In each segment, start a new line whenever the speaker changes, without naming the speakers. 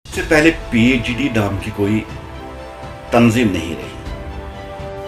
से पहले PAGD नाम की कोई तंजीम नहीं रही।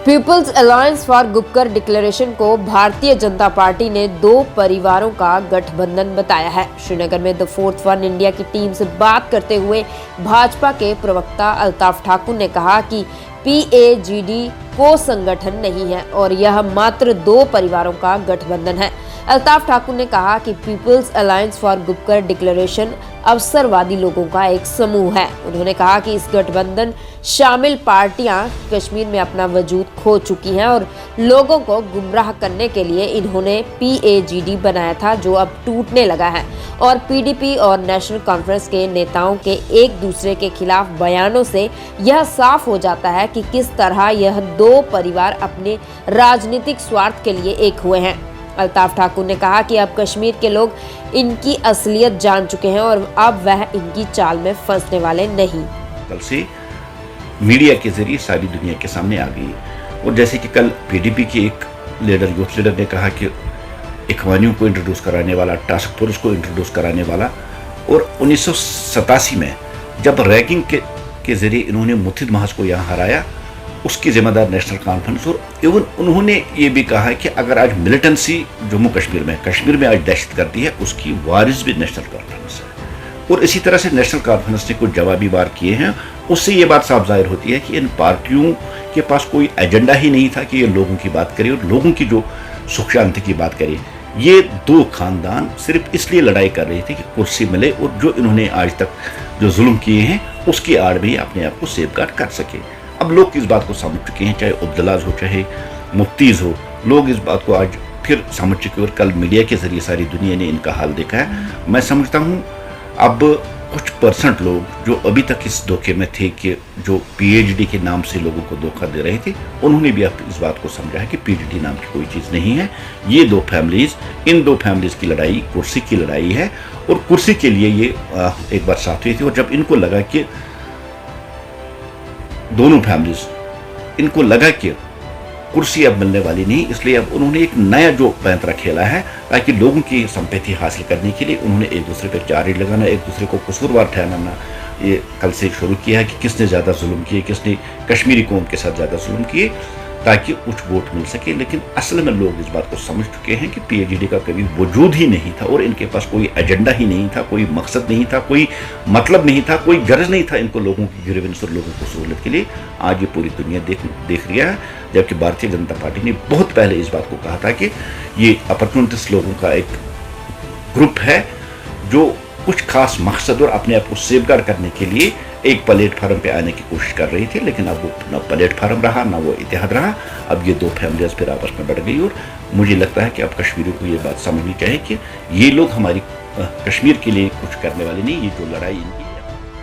People's Alliance for Gupkar Declaration को भारतीय जनता पार्टी ने दो परिवारों का गठबंधन बताया है। श्रीनगर में द फोर्थ वन इंडिया की टीम से बात करते हुए भाजपा के प्रवक्ता अल्ताफ ठाकुर ने कहा कि PAGD को संगठन नहीं है और यह मात्र दो परिवारों का गठबंधन है। अल्ताफ ठाकुर ने कहा कि People's Alliance for Gupkar Declaration अवसरवादी लोगों का एक समूह है। उन्होंने कहा कि इस गठबंधन शामिल पार्टियां कश्मीर में अपना वजूद खो चुकी हैं और लोगों को गुमराह करने के लिए इन्होंने PAGD बनाया था, जो अब टूटने लगा है। और PDP और नेशनल कॉन्फ्रेंस के नेताओं के एक दूसरे के खिलाफ बयानों से यह साफ हो जाता है कि किस तरह यह दो परिवार अपने राजनीतिक स्वार्थ के लिए एक हुए हैं। अल्ताफ ठाकुर ने कहा कि अब कश्मीर के लोग इनकी असलियत जान चुके हैं और अब वह इनकी चाल में फंसने वाले नहीं।
कल से मीडिया के जरिए सारी दुनिया के सामने आ गई। और जैसे कि कल PDP के एक लीडर, यूथ लीडर ने कहा कि इखवानियों को इंट्रोड्यूस कराने वाला, टास्क फोर्स को इंट्रोड्यूस कराने वाला, और 1987 में जब रैगिंग के जरिए इन्होंने मुथिद महज को यहाँ हराया, उसकी जिम्मेदार नेशनल कॉन्फ्रेंस। और इवन उन्होंने ये भी कहा है कि अगर आज मिलिटेंसी जम्मू कश्मीर में आज दहशत करती है, उसकी वारिस भी नेशनल कॉन्फ्रेंस है। और इसी तरह से नेशनल कॉन्फ्रेंस ने कुछ जवाबी वार किए हैं। उससे ये बात साफ जाहिर होती है कि इन पार्टियों के पास कोई एजेंडा ही नहीं था कि ये लोगों की बात करे और लोगों की जो सुख शांति की बात करे। ये दो खानदान सिर्फ इसलिए लड़ाई कर रहे थे कि कुर्सी मिले, और जो इन्होंने आज तक जो जुल्म किए हैं उसकी आड़ में अपने आप को सेफगार्ड कर सके। अब लोग इस बात को समझ चुके हैं, चाहे अब्दुल्लाज हो चाहे मुफ्तीज हो, लोग इस बात को आज फिर समझ चुके। और कल मीडिया के जरिए सारी दुनिया ने इनका हाल देखा है। मैं समझता हूँ अब कुछ % लोग जो अभी तक इस धोखे में थे कि जो PAGD के नाम से लोगों को धोखा दे रहे थे, उन्होंने भी अब इस बात को समझा है कि PAGD नाम की कोई चीज़ नहीं है। ये दो फैमिलीज, इन दो फैमिलीज की लड़ाई कुर्सी की लड़ाई है, और कुर्सी के लिए ये एक बार साथ हुई थी। और जब इनको लगा कि दोनों फैमिलीज, इनको लगा कि कुर्सी अब मिलने वाली नहीं, इसलिए अब उन्होंने एक नया जो पैंतरा खेला है ताकि लोगों की संपत्ति हासिल करने के लिए उन्होंने एक दूसरे पर चार्ज लगाना, एक दूसरे को कसूरवार ठहराना, ये कल से शुरू किया है कि किसने ज़्यादा जुल्म किए, किसने कश्मीरी कौम के साथ ज़्यादा जुल्म किए, ताकि कुछ वोट मिल सके। लेकिन असल में लोग इस बात को समझ चुके हैं कि PAGD का कभी वजूद ही नहीं था, और इनके पास कोई एजेंडा ही नहीं था, कोई मकसद नहीं था, कोई मतलब नहीं था, कोई गर्ज नहीं था इनको लोगों की ग्रीवेंस और लोगों को सहूलत के लिए। आज ये पूरी दुनिया देख रही है, जबकि भारतीय जनता पार्टी ने बहुत पहले इस बात को कहा था कि ये अपॉर्चुनिटिस्ट लोगों का एक ग्रुप है जो कुछ खास मकसद और अपने आप को सेफगार्ड करने के लिए एक प्लेटफार्म पे आने की कोशिश कर रही थी। लेकिन अब वो न प्लेटफार्म रहा, न वो इतिहाद रहा। अब ये दो फैमिलीज फिर आपस में बढ़ गई, और मुझे लगता है कि अब कश्मीरियों को ये बात समझनी चाहिए कि ये लोग हमारी कश्मीर के लिए कुछ करने वाले नहीं। ये जो लड़ाई इनकी